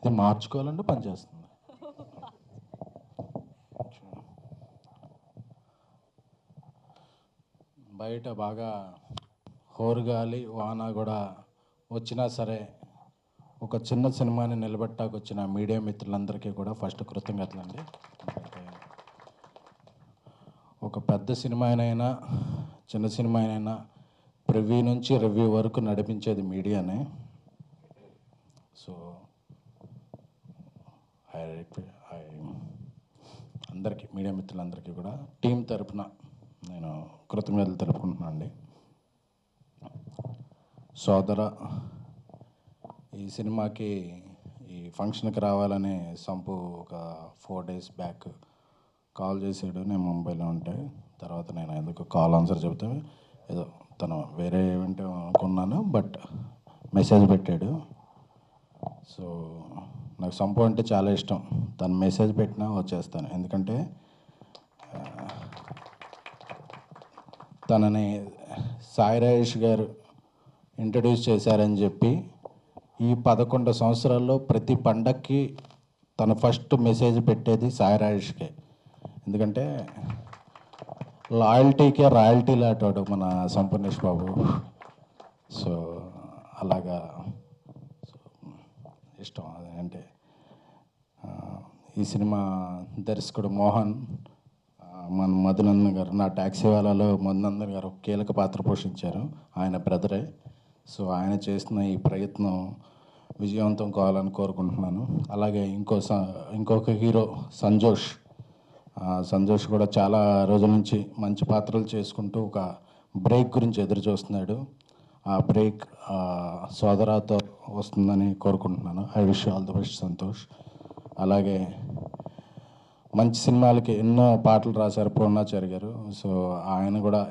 ఇది మార్చుకోవాలంటే పనిచేస్తుంది. బయట బాగా హోరుగాలి వాన కూడా వచ్చినా సరే ఒక చిన్న సినిమాని నిలబెట్టాకు వచ్చిన మీడియా మిత్రులందరికీ కూడా ఫస్ట్ కృతజ్ఞతలండి. ఎందుకంటే ఒక పెద్ద సినిమా అయినా చిన్న సినిమా అయినా ప్రివ్యూ నుంచి రివ్యూ వరకు నడిపించేది మీడియానే. సో అందరికీ మీడియా మిత్రులందరికీ కూడా టీం తరపున నేను కృతజ్ఞతలు తెలుపుకుంటున్నాను అండి. సోదర, ఈ సినిమాకి ఈ ఫంక్షన్కి రావాలని సంపు ఒక 4 days బ్యాక్ కాల్ చేసాడు. నేను ముంబైలో ఉంటే తర్వాత నేను ఎందుకు కాల్ ఆన్సర్ చెబితే ఏదో తను వేరే ఈవెంట్ అనుకున్నాను, బట్ మెసేజ్ పెట్టాడు. సో నాకు సంపు అంటే చాలా ఇష్టం. తను మెసేజ్ పెట్టినా వచ్చేస్తాను. ఎందుకంటే తనని సాయి రాజేష్ గారు ఇంట్రడ్యూస్ చేశారని చెప్పి ఈ 11 సంవత్సరాల్లో ప్రతి పండక్కి తను ఫస్ట్ మెసేజ్ పెట్టేది సాయి రాజేష్కే. ఎందుకంటే లాయల్టీకే రాయల్టీ లాంటాడు మన సంపూర్ణేష్ బాబు. సో అలాగా ఇష్టం. అదేంటే ఈ సినిమా దర్శకుడు మోహన్, మన మధునందన్ గారు, నా ట్యాక్సీ వాళ్ళలో మధునందన్ గారు కీలక పాత్ర పోషించారు. ఆయన బ్రదరే. సో ఆయన చేసిన ఈ ప్రయత్నం విజయవంతం కావాలని కోరుకుంటున్నాను. అలాగే ఇంకొక హీరో సంజోష్ కూడా చాలా రోజుల నుంచి మంచి పాత్రలు చేసుకుంటూ ఒక బ్రేక్ గురించి ఎదురు చూస్తున్నాడు. ఆ బ్రేక్ సోదరాతో వస్తుందని కోరుకుంటున్నాను. I wish all the best Santosh. అలాగే మంచి సినిమాలకి ఎన్నో పాటలు రాశారు పూర్ణాచారి గారు. సో ఆయన కూడా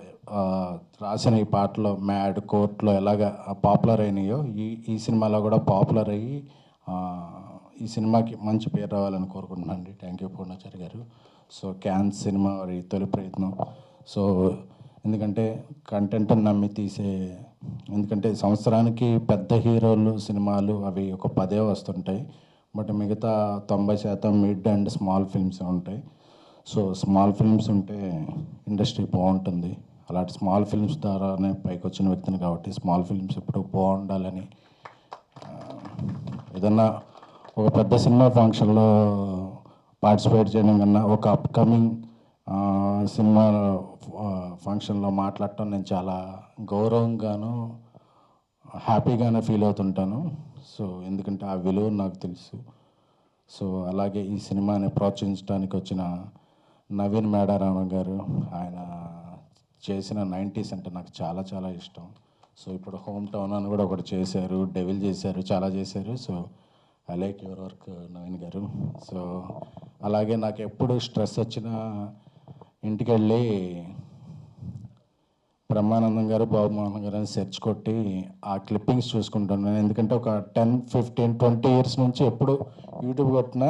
రాసిన ఈ పాటలో మ్యాడ్, కోర్ట్లో ఎలాగ పాపులర్ అయినాయో ఈ సినిమాలో కూడా పాపులర్ అయ్యి ఈ సినిమాకి మంచి పేరు రావాలని కోరుకుంటున్నాను అండి. థ్యాంక్ యూ పూర్ణాచారి గారు. సో క్యాన్స్ సినిమా వారి తొలి ప్రయత్నం. సో ఎందుకంటే కంటెంట్ని నమ్మి ఎందుకంటే సంవత్సరానికి పెద్ద హీరోలు సినిమాలు అవి ఒక 10 వస్తుంటాయి. బట్ మిగతా 90% మిడ్ అండ్ స్మాల్ ఫిల్మ్స్ ఉంటాయి. సో స్మాల్ ఫిల్మ్స్ ఉంటే ఇండస్ట్రీ బాగుంటుంది. అలాంటి స్మాల్ ఫిల్మ్స్ ద్వారానే పైకి వచ్చిన వ్యక్తిని కాబట్టి స్మాల్ ఫిల్మ్స్ ఎప్పుడు బాగుండాలని, ఏదన్నా ఒక పెద్ద సినిమా ఫంక్షన్లో పార్టిసిపేట్ చేయడం కన్నా ఒక అప్కమింగ్ సినిమా ఫంక్షన్లో మాట్లాడటం నేను చాలా గౌరవంగాను హ్యాపీగానే ఫీల్ అవుతుంటాను. సో ఎందుకంటే ఆ విలువ నాకు తెలుసు. సో అలాగే ఈ సినిమాని ప్రోత్సహించడానికి వచ్చిన నవీన్ మేడారామ గారు, ఆయన చేసిన 90s అంటే నాకు చాలా చాలా ఇష్టం. సో ఇప్పుడు హోమ్ టౌన్ అని కూడా ఒకటి చేశారు, డెవిల్ చేశారు, చాలా చేశారు. So I like your work Naveen గారు. సో అలాగే నాకు ఎప్పుడు స్ట్రెస్ వచ్చినా ఇంటికి వెళ్ళి బ్రహ్మానందం గారు, బాబు మోహన్ గారు అని సెర్చ్ కొట్టి ఆ క్లిప్పింగ్స్ చూసుకుంటున్నాను. ఎందుకంటే ఒక 10, 15, 20 years నుంచి ఎప్పుడు యూట్యూబ్ కొట్టినా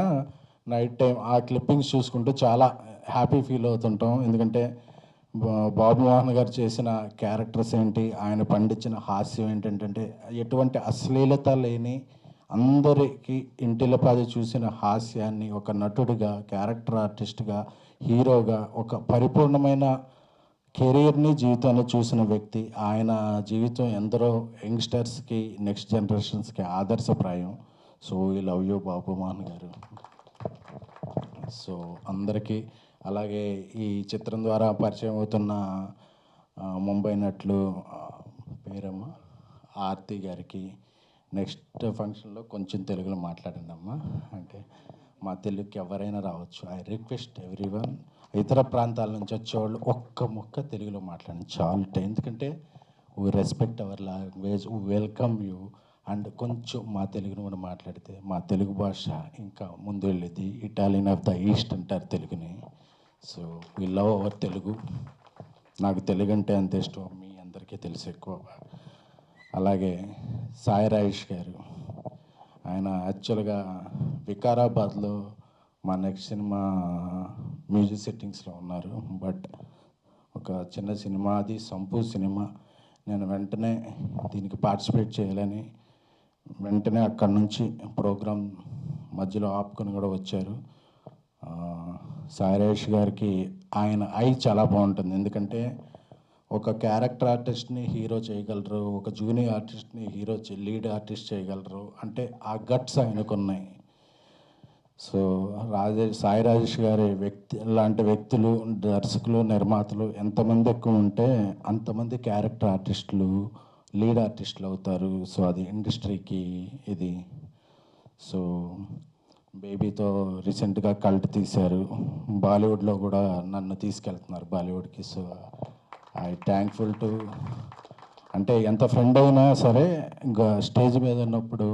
నైట్ టైం ఆ క్లిప్పింగ్స్ చూసుకుంటూ చాలా హ్యాపీ ఫీల్ అవుతుంటాం. ఎందుకంటే బాబు మోహన్ గారు చేసిన క్యారెక్టర్స్ ఏంటి, ఆయన పండించిన హాస్యం ఏంటంటే ఎటువంటి అశ్లీలత లేని, అందరికీ ఇంటిలపాది చూసిన హాస్యాన్ని ఒక నటుడిగా, క్యారెక్టర్ ఆర్టిస్ట్గా, హీరోగా ఒక పరిపూర్ణమైన కెరీర్ని, జీవితాన్ని చూసిన వ్యక్తి. ఆయన జీవితం ఎందరో యంగ్స్టర్స్కి, నెక్స్ట్ జనరేషన్స్కి ఆదర్శప్రాయం. సో ఈ లవ్ యూ బాబు మోహన్ గారు. సో అందరికీ, అలాగే ఈ చిత్రం ద్వారా పరిచయం అవుతున్న ముంబై నటులు పేరమ్మ ఆర్తి గారికి, నెక్స్ట్ ఫంక్షన్లో కొంచెం తెలుగులో మాట్లాడండి అమ్మా. అంటే మా తెలుగుకి ఎవరైనా రావచ్చు. ఐ రిక్వెస్ట్ ఎవ్రీవన్, ఇతర ప్రాంతాల నుంచి వచ్చేవాళ్ళు ఒక్క ముక్క తెలుగులో మాట్లాడండి చాలు. ఎందుకంటే we respect hour language, welcome you. And కొంచెం మా తెలుగును కూడా మాట్లాడితే మా తెలుగు భాష ఇంకా ముందు వెళ్ళేది. ఇటాలియన్ ఆఫ్ ద ఈస్ట్ అంటారు తెలుగుని. So we love our Telugu. నాకు తెలుగు అంటే అంత ఇష్టం, మీ అందరికీ తెలుసు ఎక్కువ. అలాగే సాయి రాజేష్ గారు, ఆయన యాక్చువల్గా వికారాబాద్లో మా నెక్స్ట్ సినిమా మ్యూజిక్ సెట్టింగ్స్లో ఉన్నారు. బట్ ఒక చిన్న సినిమా, అది సంపూ సినిమా. నేను వెంటనే దీనికి పార్టిసిపేట్ చేయాలని వెంటనే అక్కడి నుంచి ప్రోగ్రామ్ మధ్యలో ఆపుకొని కూడా వచ్చారు. సాయిరేష్ గారికి ఆయన చాలా బాగుంటుంది, ఎందుకంటే ఒక క్యారెక్టర్ ఆర్టిస్ట్ని హీరో చేయగలరు, ఒక జూనియర్ ఆర్టిస్ట్ని లీడ్ ఆర్టిస్ట్ చేయగలరు అంటే ఆ గట్స్ ఆయనకు ఉన్నాయి. సో సాయి రాజేష్ గారి లాంటి వ్యక్తులు, దర్శకులు, నిర్మాతలు ఎంతమంది ఎక్కువ ఉంటే అంతమంది క్యారెక్టర్ ఆర్టిస్టులు, లీడ్ ఆర్టిస్టులు అవుతారు. సో అది ఇండస్ట్రీకి ఇది. సో బేబీతో రీసెంట్గా కల్ట్ తీశారు, బాలీవుడ్లో కూడా నన్ను తీసుకెళ్తున్నారు బాలీవుడ్కి. సో ఐ థ్యాంక్ఫుల్ టు, అంటే ఎంత ఫ్రెండ్ అయినా సరే ఇంకా స్టేజ్ మీద ఉన్నప్పుడు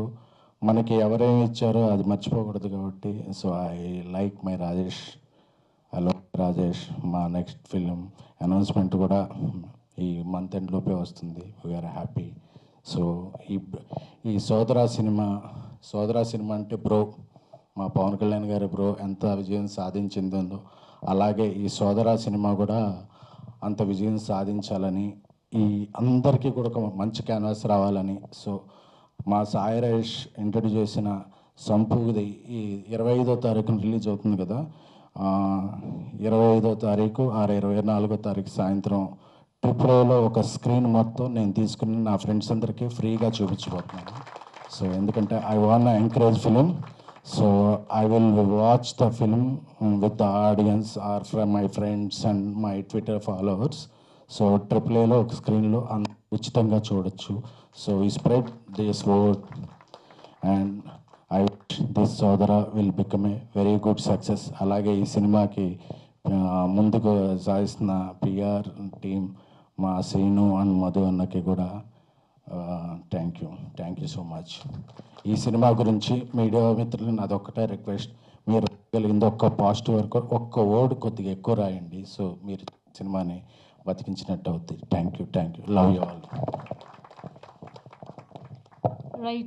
మనకి ఎవరేమి ఇచ్చారో అది మర్చిపోకూడదు కాబట్టి. So I like my Rajesh. Hello Rajesh, మా నెక్స్ట్ ఫిలిం అనౌన్స్మెంట్ కూడా ఈ మంత్ ఎండ్ లోపే వస్తుంది. We are happy. సో ఈ సోదరా సినిమా అంటే బ్రో, మా పవన్ కళ్యాణ్ గారి బ్రో ఎంత విజయం సాధించిందో అలాగే ఈ సోదరా సినిమా కూడా అంత విజయం సాధించాలని, ఈ అందరికీ కూడా ఒక మంచి క్యాన్వాస్ రావాలని. సో మా సాయి రాజేష్ ఇంట్రడ్యూస్ చేసిన సంపూది ఈ 25వ తారీఖున రిలీజ్ అవుతుంది కదా, 25వ తారీఖు 24వ తారీఖు సాయంత్రం ట్రిపుల్లో ఒక స్క్రీన్ మొత్తం నేను తీసుకుని నా ఫ్రెండ్స్ అందరికీ ఫ్రీగా చూపించబోతున్నాను. సో ఎందుకంటే I want encourage film. So I will watch the film with the audience or from my friends and my Twitter followers. So ట్రిపుల్లో ఒక స్క్రీన్లో ఉచితంగా చూడొచ్చు. సో ఈ spread this word and I wish this Sodara will become a very good success. అలాగే ఈ సినిమాకి ముందుకు సాగిస్తున్న పిఆర్ టీమ్, మా శ్రీను అండ్ మధు అన్నకి కూడా థ్యాంక్ యూ సో మచ్. ఈ సినిమా గురించి మీడియా మిత్రులు నాదొక్కటే రిక్వెస్ట్, మీరు కలిగింది ఒక్క పాజిటివ్ వరకు, ఒక్క వర్డ్ కొద్దిగా ఎక్కువ రాయండి. సో మీరు సినిమాని బతికించినట్టు అవుతుంది. Thank you. Love you all.